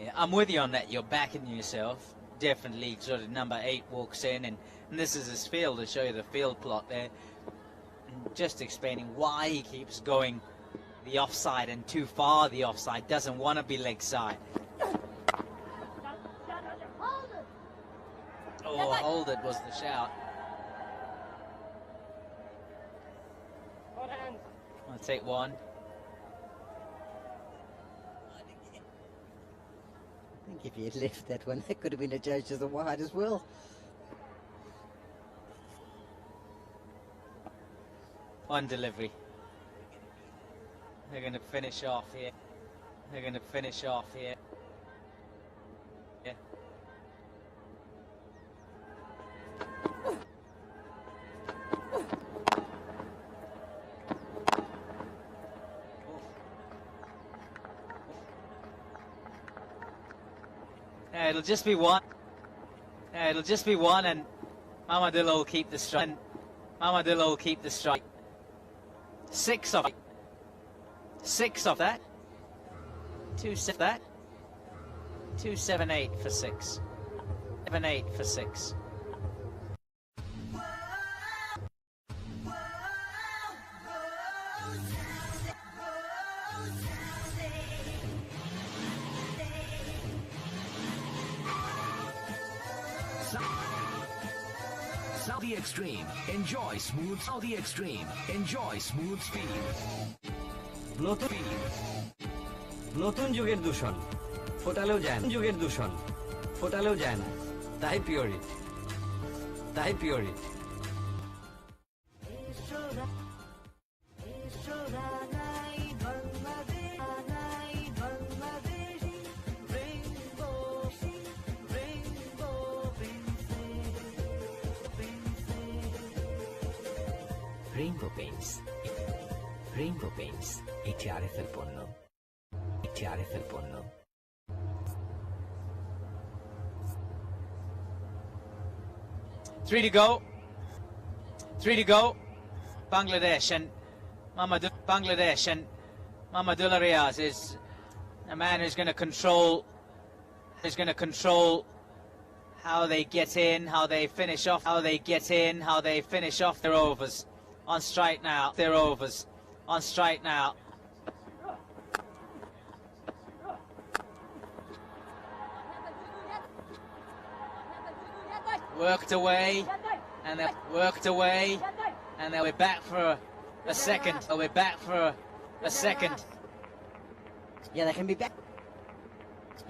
Yeah, I'm with you on that. You're backing yourself. Definitely sort of number 8 walks in, and this is his field to show you the field plot there. And just explaining why he keeps going the offside and too far the offside, doesn't want to be leg side. Oh, hold it was the shout. I'll take one. I think if you had left that one, that could have been adjudged as a wide as well. One delivery. They're going to finish off here. They're going to finish off here. Yeah. It'll just be one. It'll just be one, and Mamadou will keep the strike. Mamadou will keep the strike. 6 of it. 6 of that. 2-7 that. 2-7-8 for 6. 7-8 for 6. Saudi Extreme. Enjoy smooth Saudi Extreme. Enjoy smooth speed. নতুন যুগের দূষণ ফোটালেও যায় না, যুগের দূষণ ফোটালেও যায় না, তাই পিওরিট, তাই Pureit. Rainbow Paints. Rainbow Paints. এটি আরএফএল পণ্য। এটি আরএফএল পণ্য। 3 to go. 3 to go. Bangladesh and Mamadou Riaz is a man who's going to control how they get in, how they finish off, how they finish off their overs. On strike now, their overs. On strike now. Worked away, and they worked away, and they'll be back for a second. They'll be back for a second. Yeah, they can be back.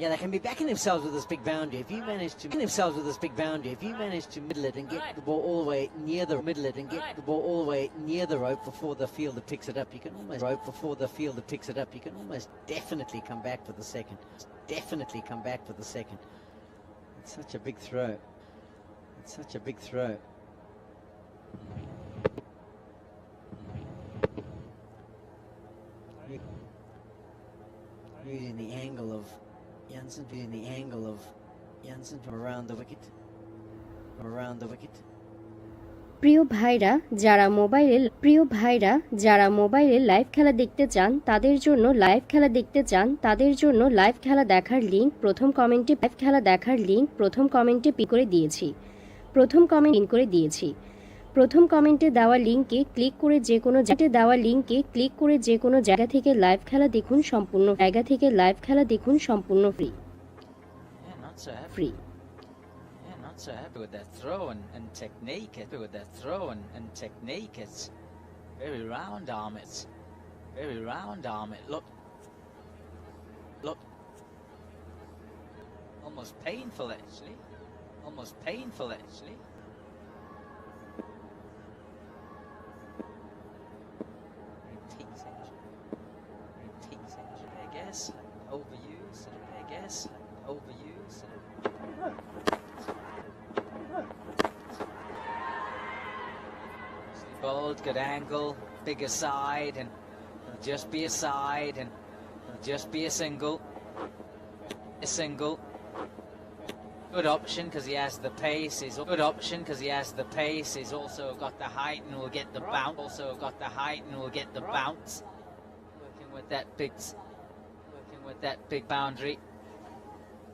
Yeah, they can be backing themselves with this big boundary. If you manage to middle it and get the ball all the way near the rope before the fielder picks it up, you can almost definitely come back for the second. It's such a big throw. Using the angle of Janssen from around the wicket. প্রিয় ভাইরা যারা মোবাইলে live খেলা দেখতে চান তাদের জন্য live খেলা দেখার লিংক প্রথম কমেন্টে পিন করে দিয়েছি। প্রথম কমেন্টে দেওয়া লিংকে ক্লিক করে যে কোনো জায়গা থেকে লাইভ খেলা দেখুন সম্পূর্ণ free. Not so happy with that throw and technique. It's very round arm. Look. Almost painful actually. I guess overused. Bold, good angle, bigger side, and it'll just be a side, and it'll just be a single. Good option because he has the pace. He's also got the height and will get the bounce. Working with that big boundary.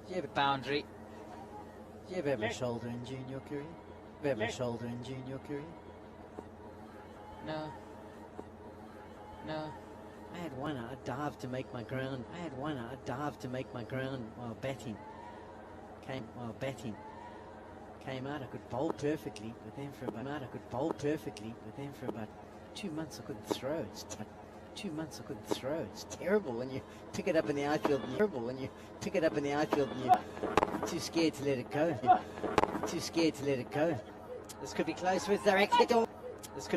Do you boundary. ever have a shoulder injury in your career? Do you ever have a shoulder injury in your career? No. No. I had one. I dived to make my ground. While batting. Came out. I could bowl perfectly, but then for about 2 months I couldn't throw. It's terrible when you pick it up in the outfield. And you're too scared to let it go. This could be close with direct hit. Was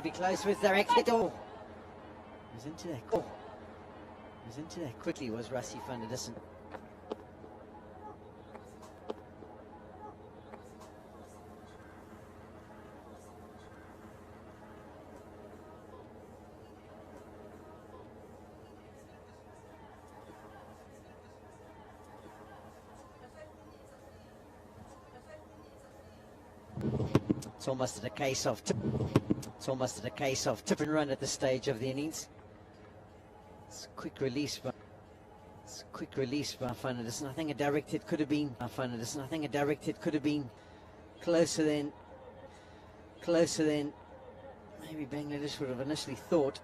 into that quickly was Rassie van der Dussen. It's almost a case of tip and run at this stage of the innings. It's a quick release by Van der Dussen. I think a direct hit could have been closer than maybe Bangladesh would have initially thought.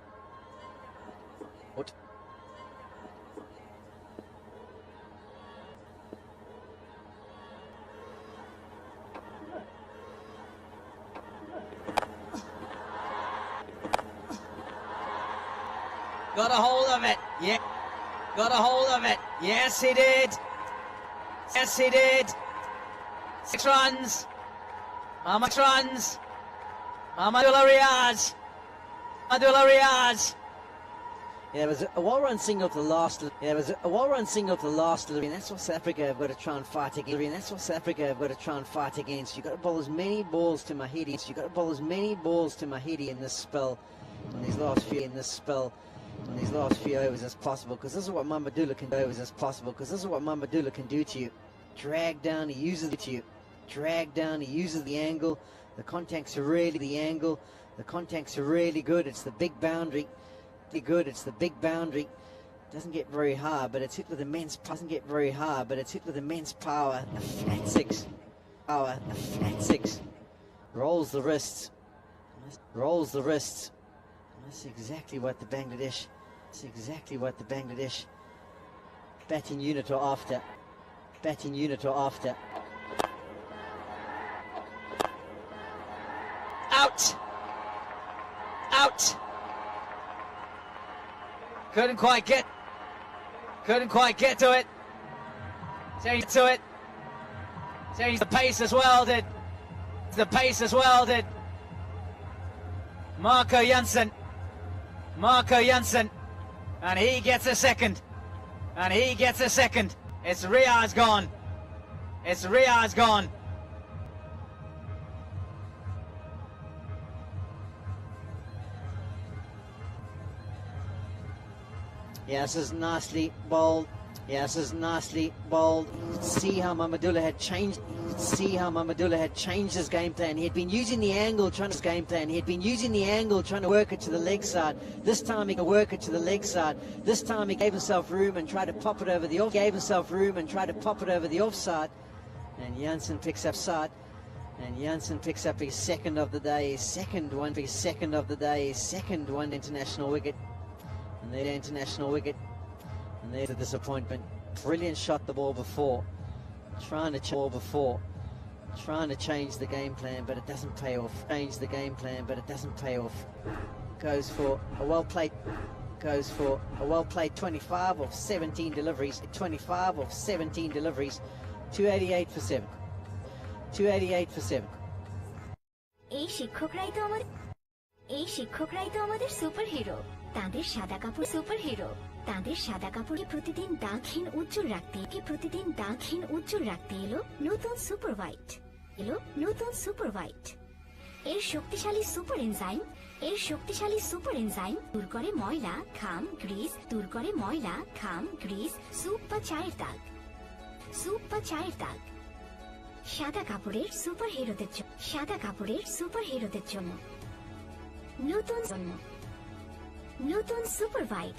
Got a hold of it. Yeah. Got a hold of it. Yes, he did. 6 runs. Mahmudullah Riaz. Yeah, there was a well-run single to the last. And that's what South Africa have got to try and fight against. You've got to bowl as many balls to Mahidi. In this spell, in these last few overs as possible, because this is what Mahmudullah can do to you. Drag down, he uses the angle. The contacts are really good. It's the big boundary. Doesn't get very hard, but it's hit with immense power. A flat six. Rolls the wrists. That's exactly what the Bangladesh batting unit are after. Out. Couldn't quite get to it. Changed the pace as well did. Marco Jansen, and he gets a second. It's Riaz gone. Yes, this is nicely bowled. See how Mahmudullah had changed his game plan. He had been using the angle trying to work it to the leg side. This time he gave himself room and tried to pop it over the offside. And Jansen picks up his second of the day, second one international wicket. And there's a disappointment. Brilliant shot the ball before. Trying to change the game plan, but it doesn't pay off. Goes for a well played 25 of 17 deliveries. 288 for 7. এই শিক্ষকরাই তো আমাদের superhero. তাদের সাদা কাপড়কে প্রতিদিন দাগহীন উজ্জ্বল রাখতে এলো নতুন super white. এর শক্তিশালী সুপার এনজাইম দূর করে ময়লা, ঘাম, গ্রিস, স্যুপ বা চায়ের দাগ। সাদা কাপড়ের সুপারহিরোদের জন্য নতুন সুপার হোয়াইট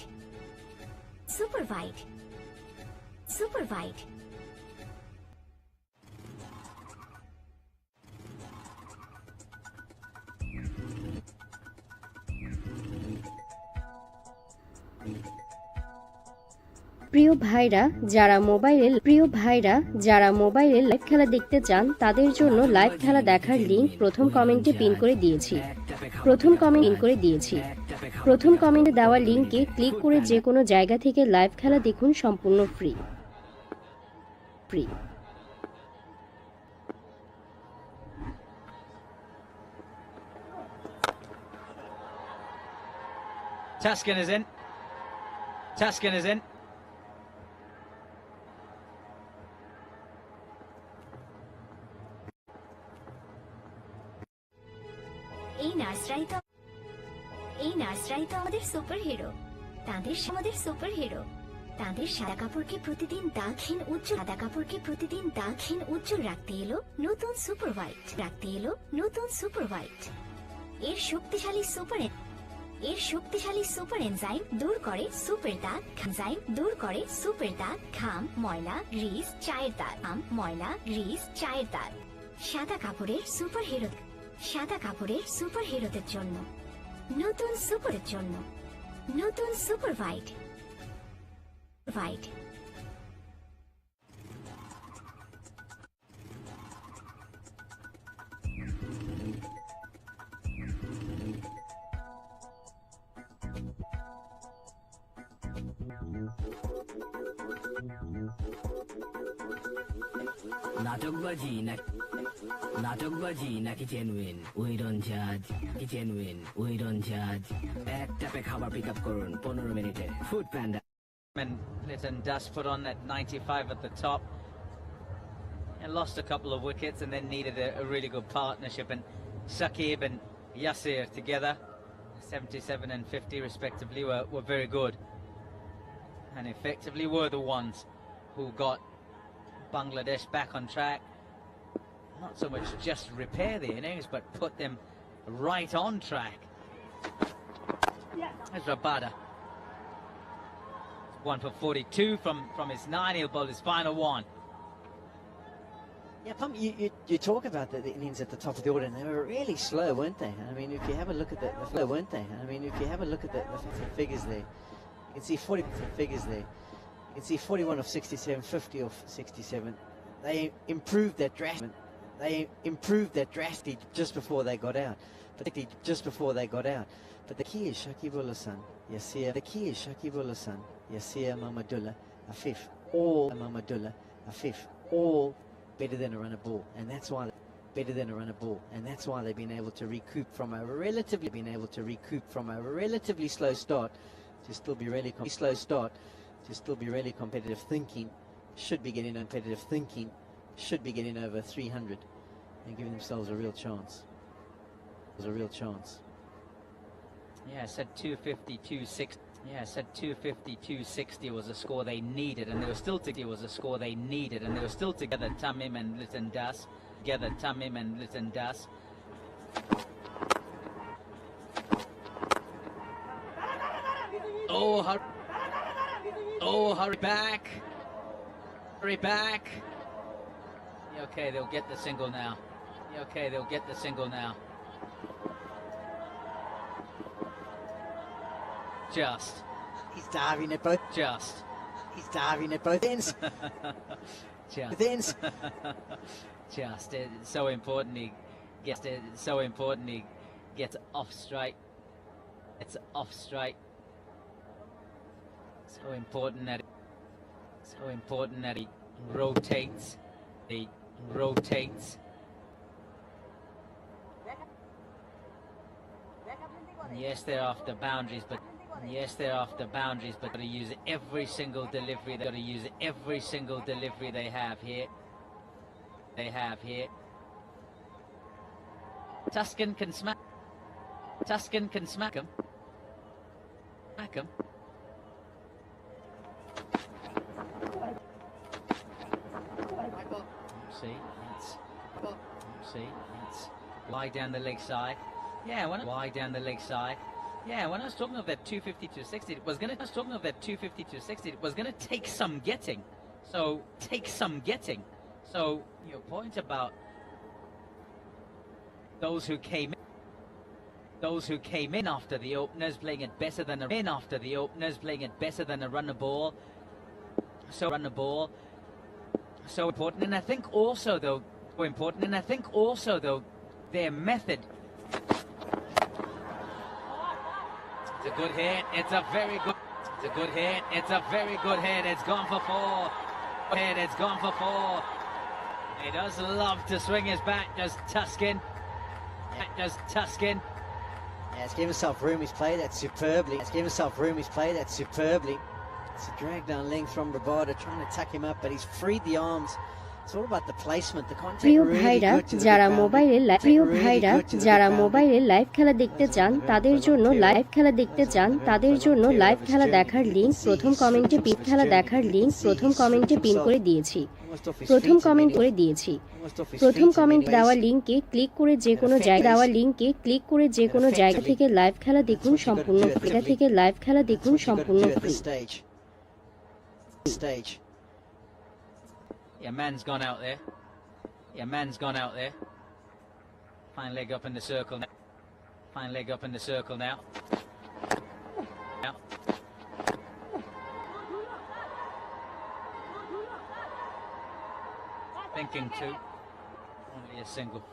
প্রিয় ভাইরা যারা মোবাইলে লাইভ খেলা দেখতে চান তাদের জন্য লাইভ খেলা দেখার লিংক প্রথম কমেন্টে পিন করে দিয়েছি। প্রথম কমেন্টে দেওয়া লিংকে ক্লিক করে যে কোনো জায়গা থেকে লাইভ খেলা দেখুন সম্পূর্ণ ফ্রি। Tuscan is in. এই নার্সরাই তো আমাদের সুপার হিরো। আমাদের সুপার হিরো। তাদের সাদা কাপড়কে প্রতিদিন দাগহীন উজ্জ্বল রাখতে এলো নতুন সুপার হোয়াইট। এর শক্তিশালী সুপার এনজাইম দূর করে সুপের দাগ, ঘাম, ময়লা, গ্রিস, চায়ের দাগ। সাদা কাপড়ের সুপার হিরোদের জন্য নতুন সুপার হোয়াইট। নাটকবাজি নাকি জেনুইন উই ডোন্ট জাজ এক ট্যাপে খাবার পিক আপ করুন 15 মিনিটে food panda And Litton Dust put on that 95 at the top and lost a couple of wickets and then needed a really good partnership, and Saqib and Yasir together 77 and 50 respectively were very good and effectively were the ones who got Bangladesh back on track. Not so much just repair the innings, but put them right on track. There's Rabada. 1 for 42 from his 9. He'll bowl his final one. Yeah, Pump, you talk about the innings at the top of the order, and they were really slow, weren't they? I mean, if you have a look at the figures there, you can see 40 figures there. You can see 41 of 67, 50 of 67. They improved that drastically just before they got out. But the key is Shakibullah Hassan, Yasir Mamadullah, Afif, all better than a runner ball, and that's why they've been able to recoup from a relatively slow start to still be really competitive thinking. Should be getting over 300 and giving themselves a real chance. Yeah, I said 250-260. Yeah, I said 250-260 was a score they needed, and they were still together. Tamim and Litton Das. Hurry back. Okay, they'll get the single now. He's diving at both ends. It's so important he gets off strike. So important that he rotates. Yes, they're after boundaries, but gotta use every single delivery. They gotta use every single delivery they have here. Tuscan can smack him. See, it's wide down the leg side. Yeah, when I was talking of that 250-260, it was gonna take some getting. So your point about those who came in, Those who came in after the openers playing it better than a run the ball. So run the ball. So important, and I think also though their method. It's a good hit. It's a very good. It's a good hit. It's a very good hit. It's gone for 4. It's gone for 4. He does love to swing his bat. Does Tuscan? Does Tuscan? Yeah, he's given himself room. He's played that superbly. He's given himself room. He's played that superbly. It's a drag down length from Roberto, trying to tuck him up, but he's freed the arms. It's all about the placement. The contact প্রিয় really ভাইরা good to the যারা big boundary. মোবাইলে Contact really good to the big boundary. Live খেলা দেখতে চান তাদের জন্য live খেলা দেখার লিংক প্রথম কমেন্টে পিন করে দিয়েছি। প্রথম কমেন্ট দেওয়া লিংকে ক্লিক করে যে কোনো জায়গা থেকে লাইভ খেলা দেখুন সম্পূর্ণ free. Stage. Yeah, man's gone out there. Fine leg up in the circle now. Thinking two. Only a single.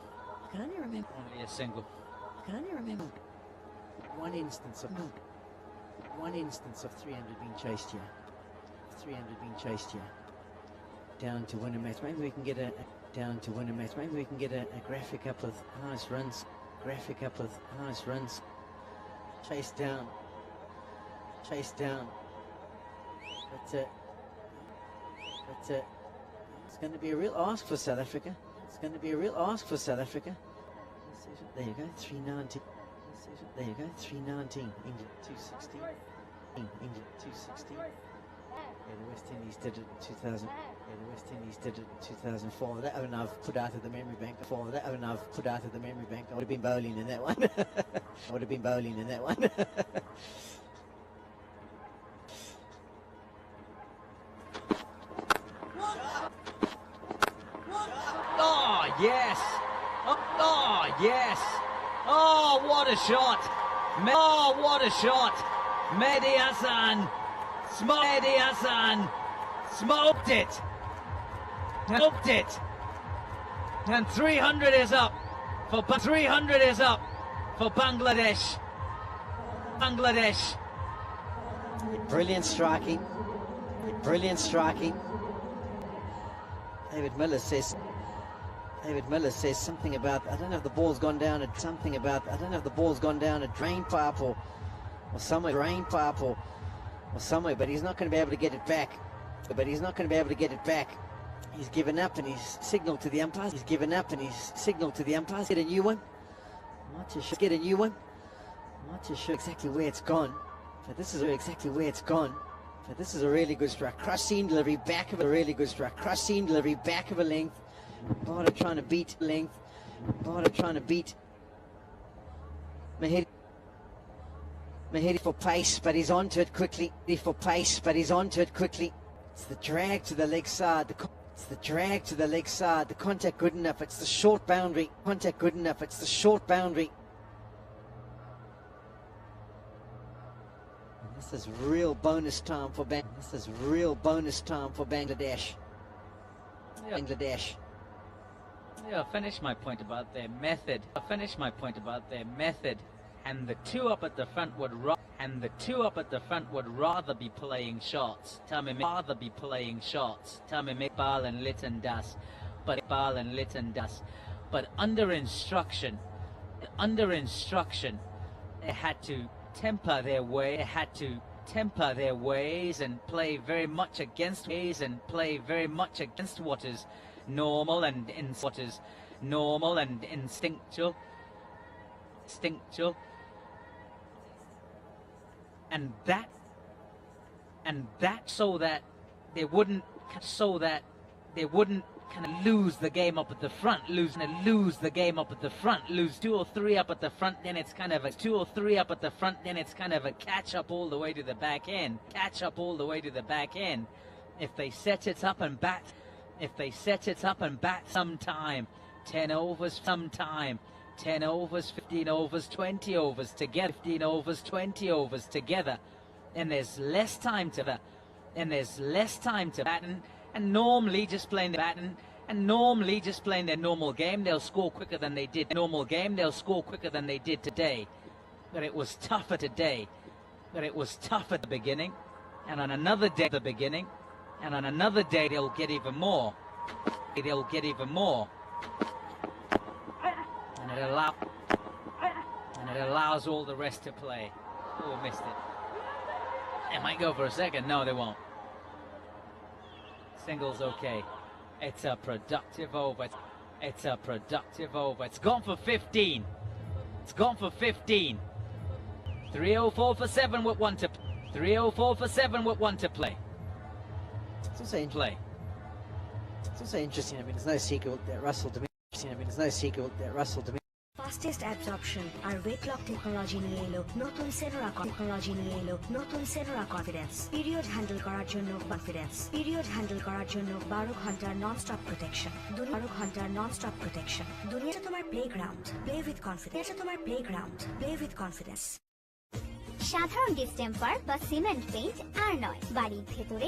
Only a single. One instance of 300 being chased here. 300 being chased here. Down to win a match. Maybe we can get a graphic up with nice runs. Chase down. But it's going to be a real ask for South Africa. There you go, 319. There you go, 319. England 216. England 216. Yeah, the West Indies did it in 2000. Yeah, the West Indies did it in 2004. That one I've put out of the memory bank. I would have been bowling in that one. Oh, yes. Oh, yes. Oh, what a shot. Mehdi Hassan. Smoked it. And 300 is up for Bangladesh. Brilliant striking. David Miller says something about, I don't know if the ball's gone down a drain pipe or somewhere, but he's not going to be able to get it back. He's given up and he's signalled to the umpires. Get a new one. Not too sure exactly where it's gone. But this is a really good strike. Cross seam delivery, back of a really good strike. Cross seam delivery, back of a length. Barter trying to beat length. Mahedi for pace, but he's onto it quickly. It's the drag to the leg side. The contact good enough. It's the short boundary. And this is real bonus time for Bangladesh. Yeah, I'll finish my point about their method. And the two up at the front would rather be playing shots. Ball and Litton Das. But under instruction, they had to temper their ways and play very much against what is normal and instinctual. And that so that they wouldn't kind of lose the game up at the front, lose 2 or 3 up at the front, then it's kind of a catch up all the way to the back end. If they set it up and bat sometime, 10 overs sometime, 10 overs, 15 overs, 20 overs together, 15 overs, 20 overs together, and there's less time to bat, and normally just playing the bat and normally just playing their normal game, they'll score quicker than they did today. But it was tougher today. But it was tough at the beginning, and on another day they'll get even more. And it allows all the rest to play. Oh, missed it. They might go for a second. No, they won't. Single's okay. It's a productive over. It's gone for 15. 304 for 7 with 1 to 304 for 7 with 1 to play. It's also interesting. It's also interesting. I mean, it's no secret that Russell Dominic. Fastest absorption আর weight lock technology নিয়ে এলো নতুন Senora confidence. Period handle করার জন্য 12 ঘন্টার non stop protection. দুনিয়াটা তোমার playground, play with confidence. সাধারণ ডিস্টেম্পার বা সিমেন্ট পেইন্ট আর নয়, বাড়ির ভেতরে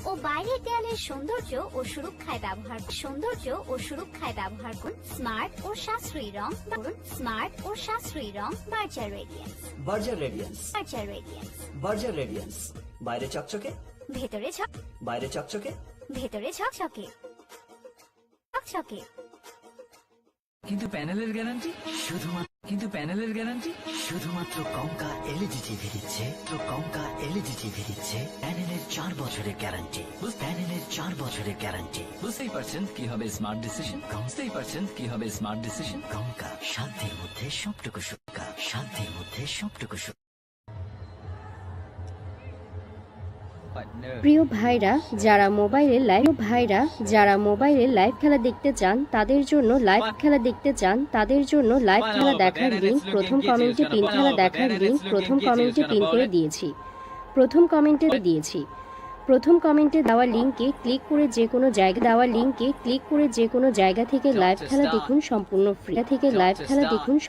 ও বাইরের দেয়ালের সৌন্দর্য ও সুরক্ষায় ব্যবহার করুন স্মার্ট ও সাশ্রয়ী রং বার্জার রেডিয়েন্স। বাইরে চকচকে, ভেতরে ঝকঝকে। কিন্তু প্যানেলের গ্যারান্টি শুধুমাত্র কঙ্কা এলইডি টিভি দিচ্ছে। প্যানেলের 4 বছরের গ্যারান্টি। বুঝতেই পারছেন কি হবে স্মার্ট ডিসিশন। কঙ্কা, সাধ্যের মধ্যে সবটুকু প্রিয় ভাইরা, যারা মোবাইলে লাইভ খেলা দেখতে চান তাদের জন্য লাইভ খেলা দেখার লিংক প্রথম কমেন্টে পিন করে দিয়েছি। প্রথম কমেন্টে দেওয়া লিংকে ক্লিক করে যে কোনো জায়গা থেকে লাইভ খেলা দেখুন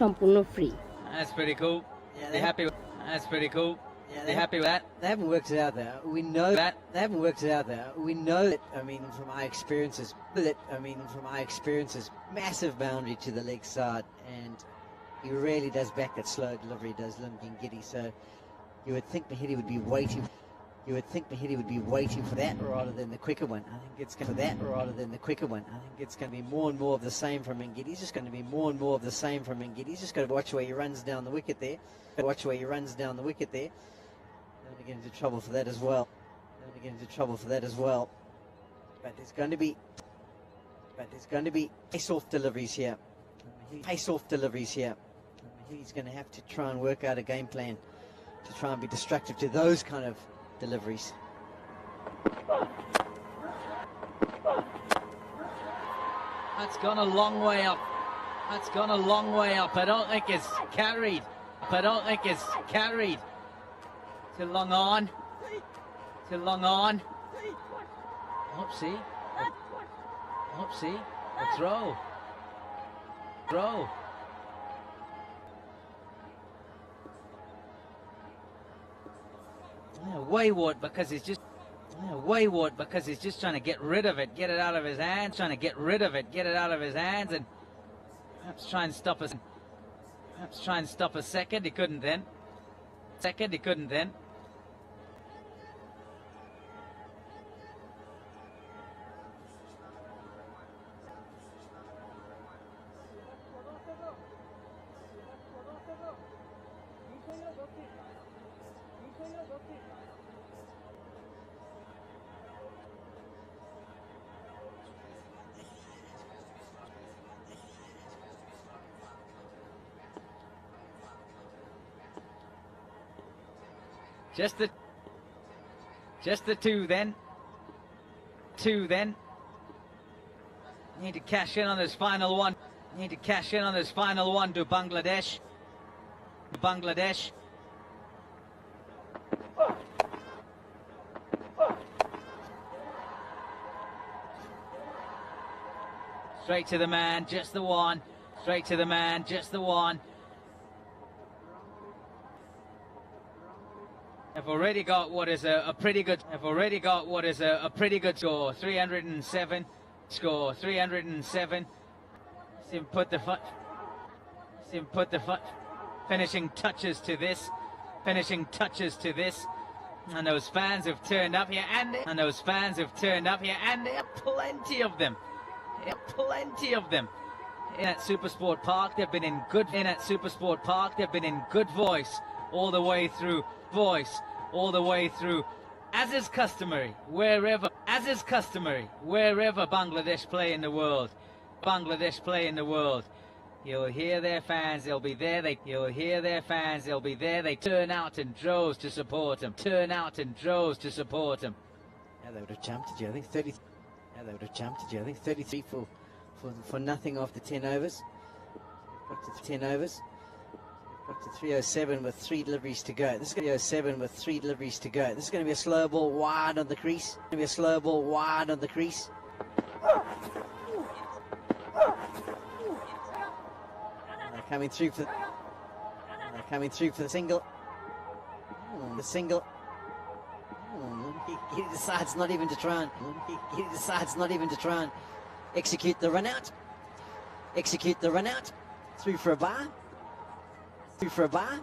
সম্পূর্ণ free. That's pretty cool. They're happy with that. They haven't worked it out there. We know that they haven't worked it out there. We know that. I mean, from our experiences, massive boundary to the leg side, and he really does back that slow delivery. Does Limkin Giddy? So you would think Mahidi would be waiting for that rather than the quicker one. I think it's going to be more and more of the same from Ngidi. He's just going to be more and more of the same from Ngidi. He's just got to watch where he runs down the wicket there. Don't get into trouble for that as well. But there's going to be pace-off deliveries here. He's going to have to try and work out a game plan to try and be destructive to those kind of deliveries. That's gone a long way up. I don't think it's carried. Too long on. Oopsie. A throw. Wayward because he's just trying to get rid of it, get it out of his hands, and perhaps try and stop a second. He couldn't then. Just the two then. Need to cash in on this final one. To Bangladesh. Straight to the man, just the one. Straight to the man, just the one. I've already got what is a pretty good. I've already got what is a pretty good score. 307 score. 307. See put the foot. See put the foot. Finishing touches to this. Finishing touches to this. And those fans have turned up here, and those fans have turned up here, and there are plenty of them. There are plenty of them. In at Supersport Park, they've been in good. In at Supersport Park, they've been in good voice all the way through. Voice all the way through, as is customary wherever Bangladesh play in the world. Bangladesh play in the world. You'll hear their fans, they'll be there. You'll hear their fans, they'll be there. They turn out in droves to support them. Turn out in droves to support them. Yeah, they would have jumped you. I think 30. Yeah, they would have jumped you. I think 33 for nothing after 10 overs. Got to 10 overs. Got to 307 with 3 deliveries to go. This is going to be 307 with 3 deliveries to go. This is going to be a slow ball wide on the crease. Going to be a slow ball wide on the crease. They're coming through for. They're coming through for the single. The single. He decides not even to try and. He decides not even to try and execute the run out. Execute the run out. Through for a bar. Through for a bar.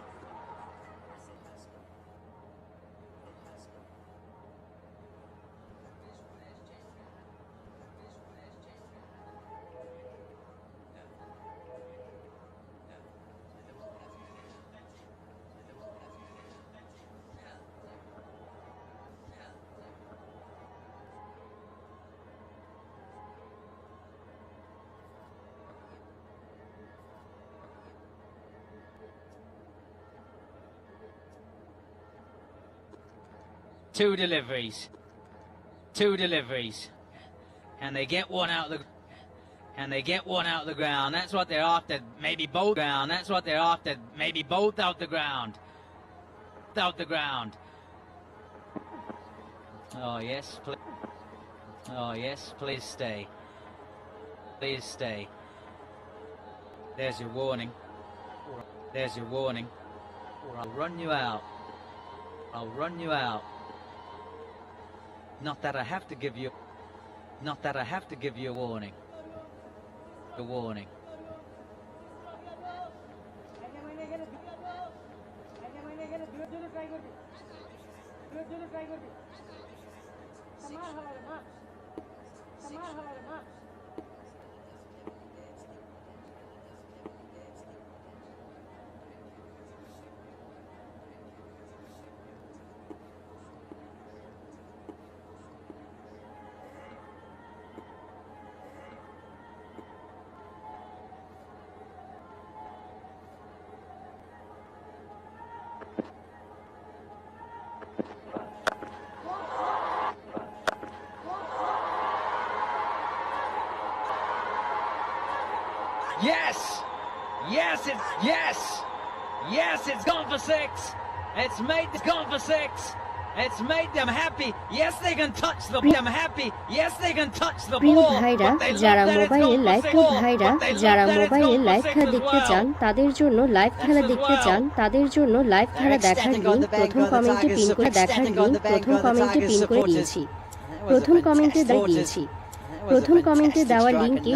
Two deliveries, and they get one out the, ground. That's what they're after. Maybe both ground. That's what they're after. Maybe both out the ground. Out the ground. Oh yes, oh yes. Please stay. Please stay. There's your warning. There's your warning. I'll run you out. I'll run you out. Not that I have to give you. Not that I have to give you a warning. A warning. Yes! Yes, it's gone for 6. It's gone for 6. It's made them happy. Yes, they can touch the ball. Them happy. Yes, they can touch the প্রিয় ball. ভাইরা, যারা মোবাইলে live ভাইরা, যারা মোবাইলে live খেলা দেখতে চান তাদের জন্য লাইভ খেলা দেখতে চান তাদের জন্য লাইভ খেলা দেখার লিংক প্রথম কমেন্টে পিন করে দেখার লিংক প্রথম কমেন্টে পিন করে দিয়েছি। প্রথম কমেন্টে দিয়েছি। প্রথম কমেন্টে দেওয়া লিংকে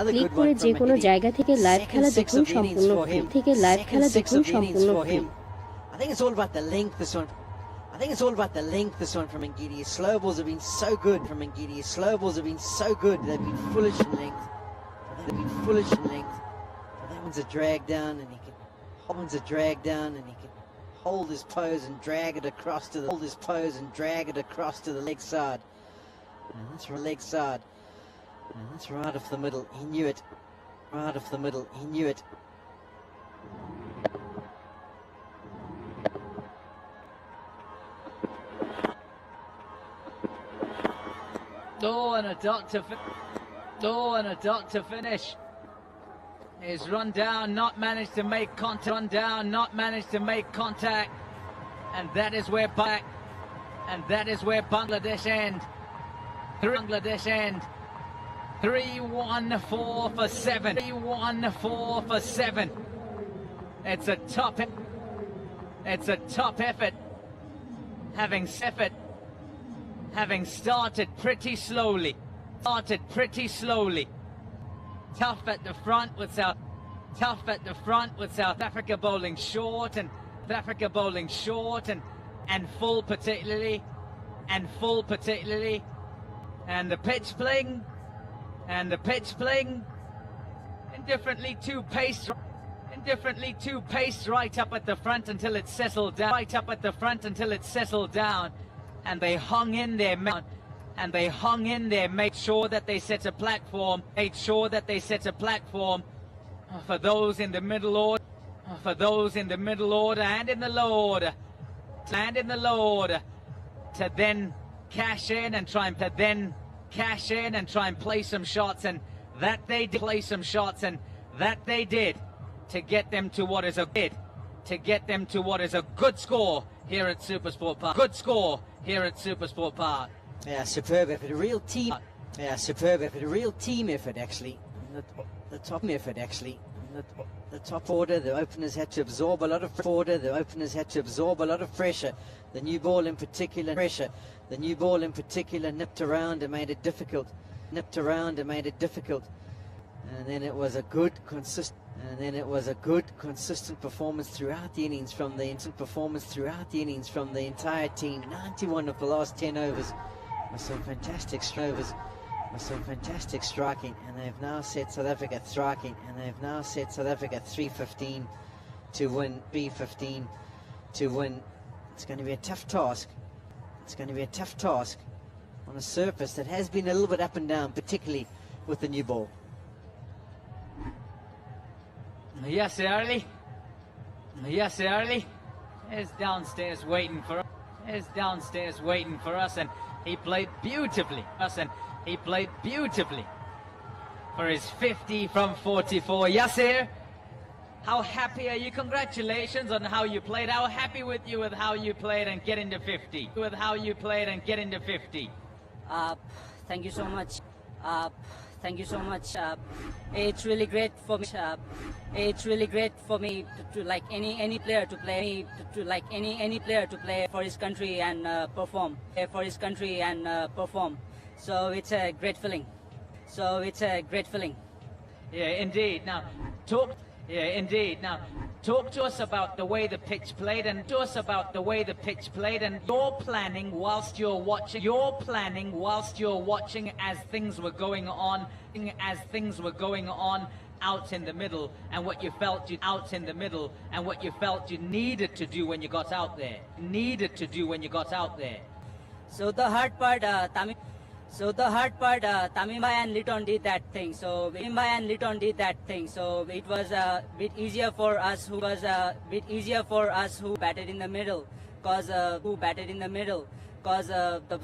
ক্লিক করে যে কোনো জায়গা থেকে লাইভ খেলা দেখুন সম্পূর্ণ ফ্রি থেকে লাইভ খেলা দেখুন সম্পূর্ণ free. I think it's all about the length this one. I think it's all about the length this one from Ngidi. His slow balls have been so good from Ngidi. His slow balls have been so good. They've been foolish in length. They've been foolish in length. That one's a drag down and he can hold his pose and drag it across to the leg side. And that's right leg side. And that's right off the middle. He knew it. Right off the middle. He knew it. Oh, and a dot to finish. He's run down, not managed to make contact. And that is where Bangladesh end. 3-1-4 for 7. 3-1-4 for 7. It's a top effort. Having started pretty slowly. Tough at the front with South Africa bowling short and full particularly, and the pitch playing indifferently too paced right up at the front until it settled down, and they hung in there, made sure that they set a platform for those in the middle order, and in the low order, to then cash in and try and play some shots, and that they did to get them to what is a good score here at SuperSport Park. Yeah, superb effort, a real team. A real team effort actually. The top order, the openers had to absorb a lot of pressure. The new ball in particular nipped around and made it difficult. And then it was a good consistent performance throughout the innings from the entire team. 91 of the last 10 overs with some fantastic striking, and they've now set South Africa 315 to win. It's going to be a tough task. On a surface that has been a little bit up and down, particularly with the new ball. Yes, Early is downstairs waiting for us, and he played beautifully. For his 50 from 44. Yasir, how happy are you? Congratulations on how you played. How happy with how you played and getting to 50. Thank you so much. It's really great for me. To like any player to play for his country and perform. So it's a great feeling. Yeah, indeed. Now talk to us about the way the pitch played, and your planning whilst you're watching as things were going on out in the middle, and what you felt you needed to do when you got out there. So the hard part, Tamim Bhai and Litton did that thing. So it was a bit easier for us who batted in the middle, cause the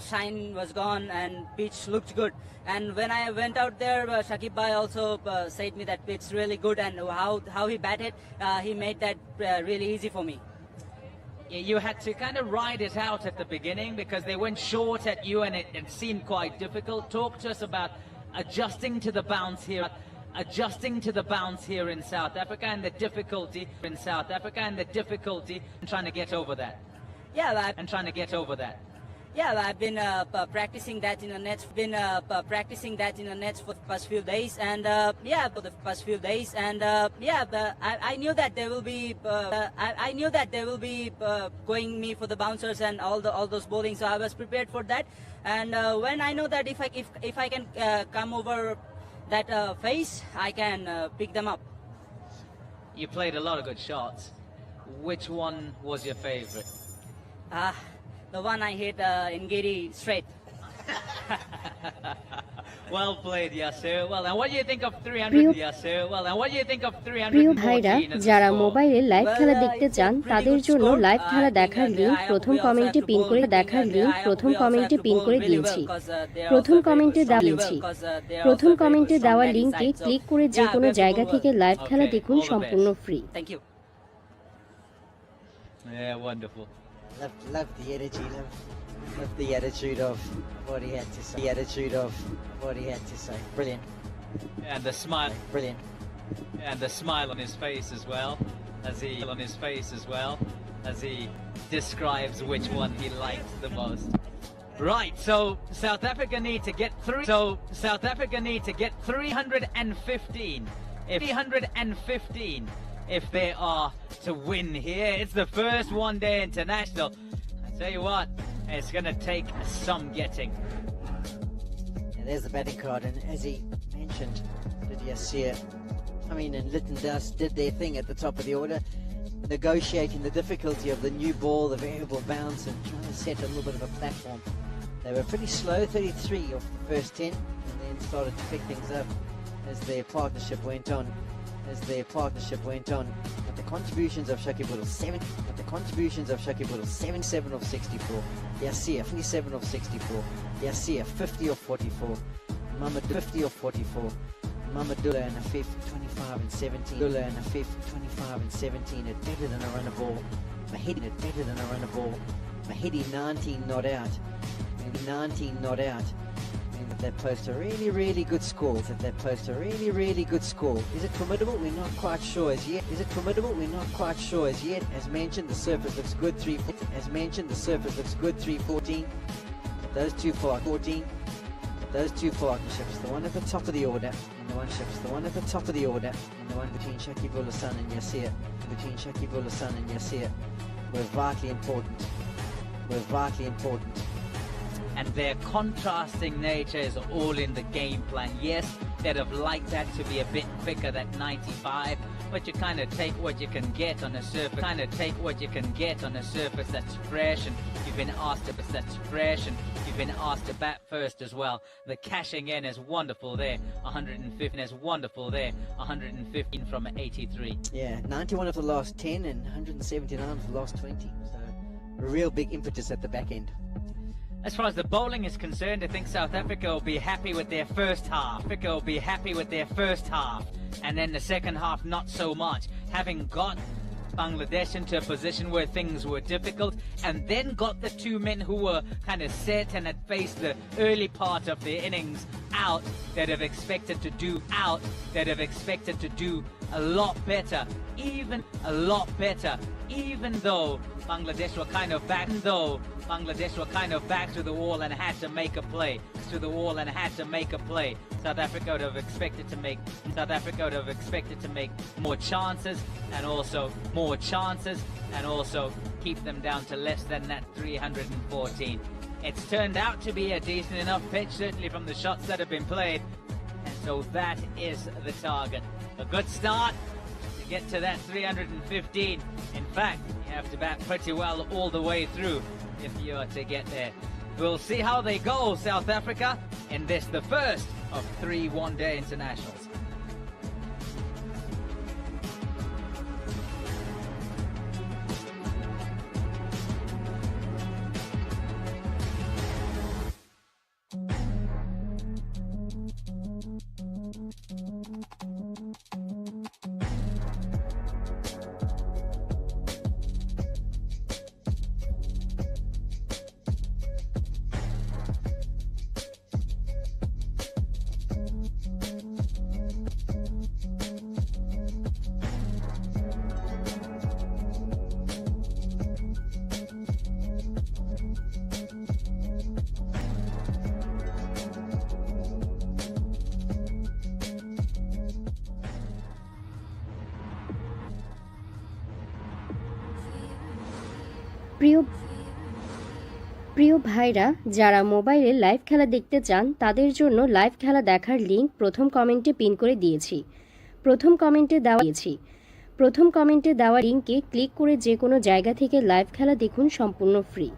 shine was gone and pitch looked good. And when I went out there, Shakib Bhai also said me that pitch really good, and how he batted, he made that really easy for me. You had to kind of ride it out at the beginning because they went short at you, and it seemed quite difficult. Talk to us about adjusting to the bounce here in South Africa, and the difficulty in trying to get over that. Yeah, I've been practicing that in the nets. For the past few days, and I knew that they will be going me for the bouncers and all those bowling. So I was prepared for that. And when I know that if I can come over that face, I can pick them up. You played a lot of good shots. Which one was your favorite? The one I hit in Giri straight. Well played, Yasir. Well, and what do you think of 300, Yasir? Well, and what do you think of 314? প্রিয় ভাইরা, যারা মোবাইলে live খেলা দেখতে চান তাদের জন্য live খেলা দেখার লিংক প্রথম কমেন্টে পিন করে দিয়েছি। প্রথম কমেন্টে দেওয়া লিংকে ক্লিক করে যে কোনো জায়গা থেকে লাইভ খেলা দেখুন, সম্পূর্ণ free. Thank you. Yeah, wonderful. Love the energy, love Love the attitude of what he had to say. The attitude of what he had to say. Brilliant. And the smile. Brilliant. And the smile on his face as well, as he describes which one he likes the most. Right, so South Africa need to get through. So South Africa need to get 315. 315 if they are to win here. It's the first one-day international. I tell you what, it's going to take some getting. And there's the batting card, and as he mentioned, Lydia Sear, I mean, and Lytton Dust did their thing at the top of the order, negotiating the difficulty of the new ball, the variable bounce, and trying to set a little bit of a platform. They were pretty slow, 33 off the first 10, and then started to pick things up as their partnership went on. But the contributions of Shakib Buttle, 77 of 64. Yasir, 27 of 64. Yasir, 50 of 44. Mamadou, 50 of 44. Mamadou and Afif, 25 and 17. Dullah and Afif, 25 and 17. It better than a runner ball. Mahidi, it better than a runner ball. Mahidi, 19 not out. 19 not out. That post a really good score. Is it formidable? We're not quite sure as yet. As mentioned, the surface looks good. 314. Those two partnerships, the one at the top of the order, and the one between Shakibullah Sun and Yasir, were vitally important. And their contrasting nature is all in the game plan. Yes, they'd have liked that to be a bit quicker, that 95, but you kind of take what you can get on a surface. That's fresh, and you've been asked to bat first as well. The cashing in is wonderful there. 115 from 83. Yeah, 91 of the last 10 and 179 of the last 20. So a real big impetus at the back end. As far as the bowling is concerned, I think South Africa will be happy with their first half. And then the second half, not so much. Having got Bangladesh into a position where things were difficult, and then got the two men who were kind of set and had faced the early part of the innings out, that have expected to do a lot better, even though Bangladesh were kind of back to the wall and had to make a play. South Africa would have expected to make more chances and also keep them down to less than that 314. It's turned out to be a decent enough pitch, certainly from the shots that have been played, and so that is the target. A good start to get to that 315. In fact, you have to bat pretty well all the way through if you are to get there. We'll see how they go, South Africa, in this, the first of 3 one-day internationals. প্রিয় ভাইরা, যারা মোবাইলে live খেলা দেখতে চান তাদের জন্য live খেলা দেখার লিংক প্রথম কমেন্টে পিন করে দিয়েছি। প্রথম কমেন্টে দেওয়া লিংকে ক্লিক করে যে কোনো জায়গা থেকে লাইভ খেলা দেখুন, সম্পূর্ণ ফ্রি।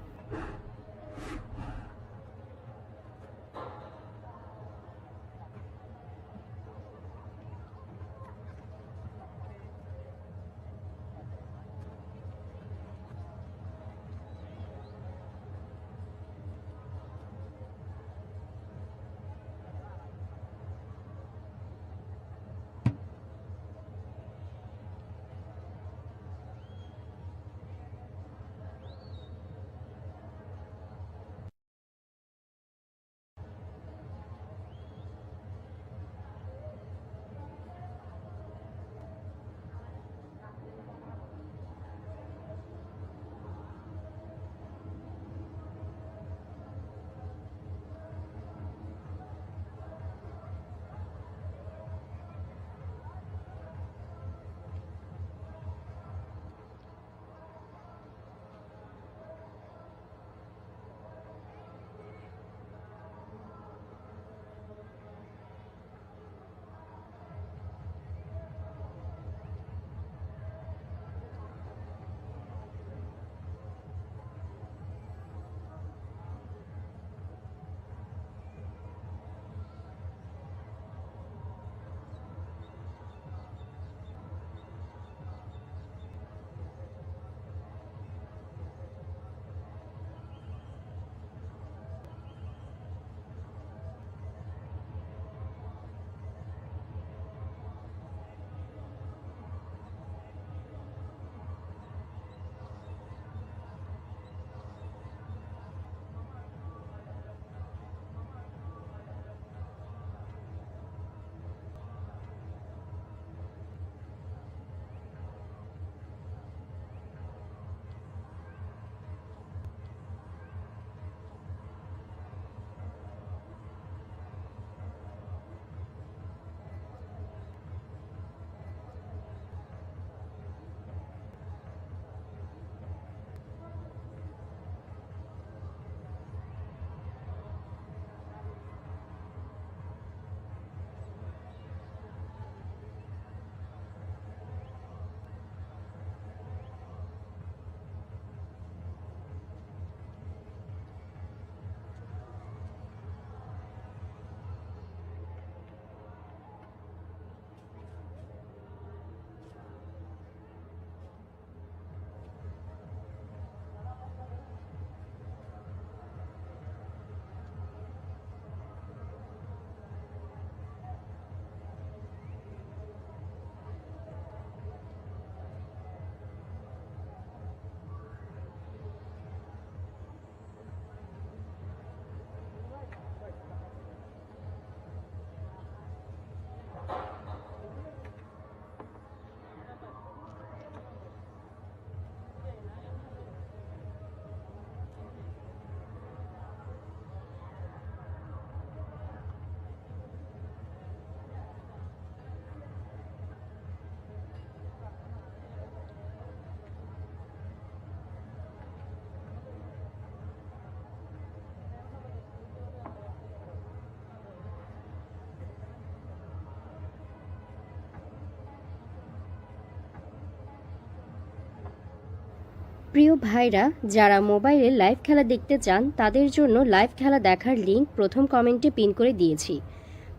প্রিয় ভাইরা, যারা মোবাইলে লাইভ খেলা দেখতে চান তাদের জন্য লাইভ খেলা দেখার লিঙ্ক প্রথম কমেন্টে পিন করে দিয়েছি।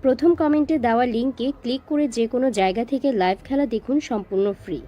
প্রথম কমেন্টে দেওয়া লিঙ্কে ক্লিক করে যে কোনো জায়গা থেকে লাইভ খেলা দেখুন সম্পূর্ণ ফ্রি।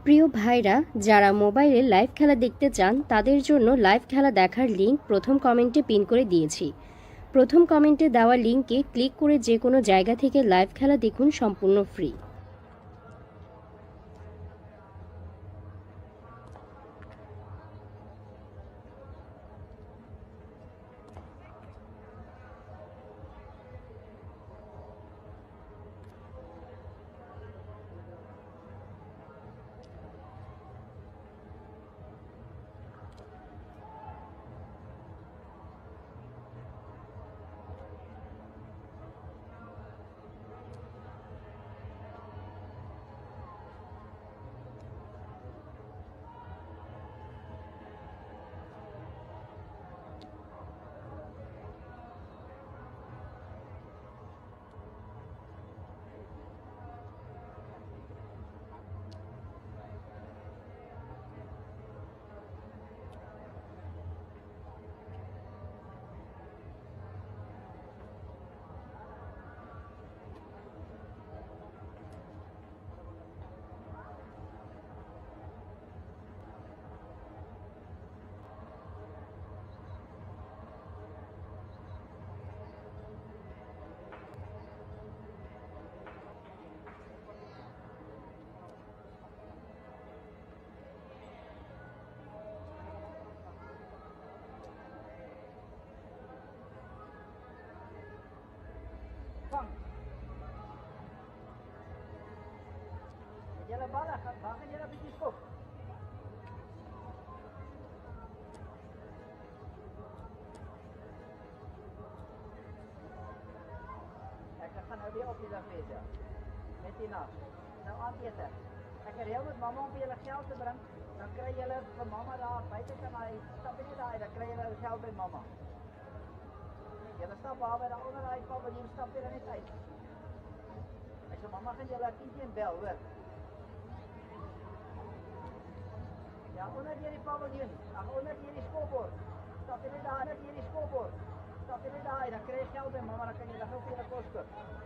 প্রিয় ভাইরা, যারা মোবাইলে লাইভ খেলা দেখতে চান তাদের জন্য লাইভ খেলা দেখার লিঙ্ক প্রথম কমেন্টে পিন করে দিয়েছি। প্রথম কমেন্টে দেওয়া লিঙ্কে ক্লিক করে যে কোনো জায়গা থেকে লাইভ খেলা দেখুন সম্পূর্ণ free. Julle balle, waar gaan julle bietjie skop? Ek gaan nou weer op die dag wees, ja. Met die nag. Nou aandete. Ek reël met mamma om vir julle geld te bring. Dan kry julle vir mamma daar buite kan hy stap nie daar, dan kry julle geld by mamma. Julle stap daar by onder daai paviljoen stap julle net uit. Ek sê mamma gaan julle 10 bel, hoor. Ja, onder die paviljoen, onder die skopbord. Stap julle daar net hierdie skopbord. Stap julle daar, dan kry jy geld by mamma, dan kan jy dan gou vir julle kos koop.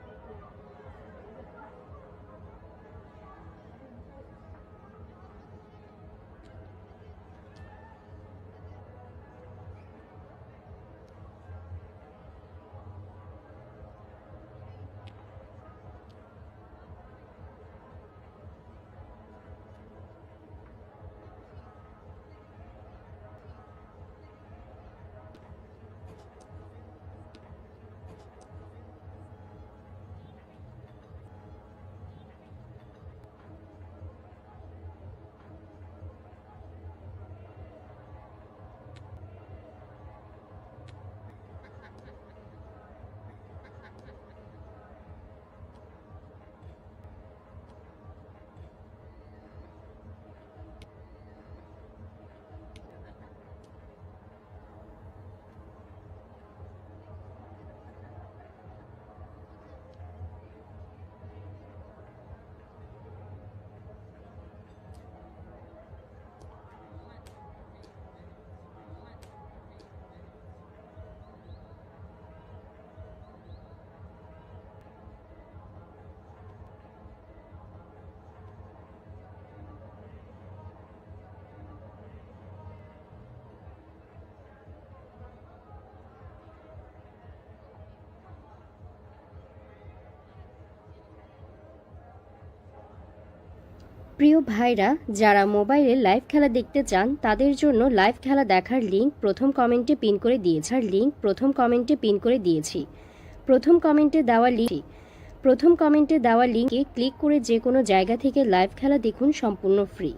প্রিয় ভাইরা, যারা মোবাইলে live খেলা দেখতে চান তাদের জন্য live খেলা দেখার লিঙ্ক প্রথম কমেন্টে পিন করে দিয়েছি। প্রথম কমেন্টে দেওয়া লিঙ্কে ক্লিক করে যে কোনো জায়গা থেকে লাইভ খেলা দেখুন সম্পূর্ণ ফ্রি।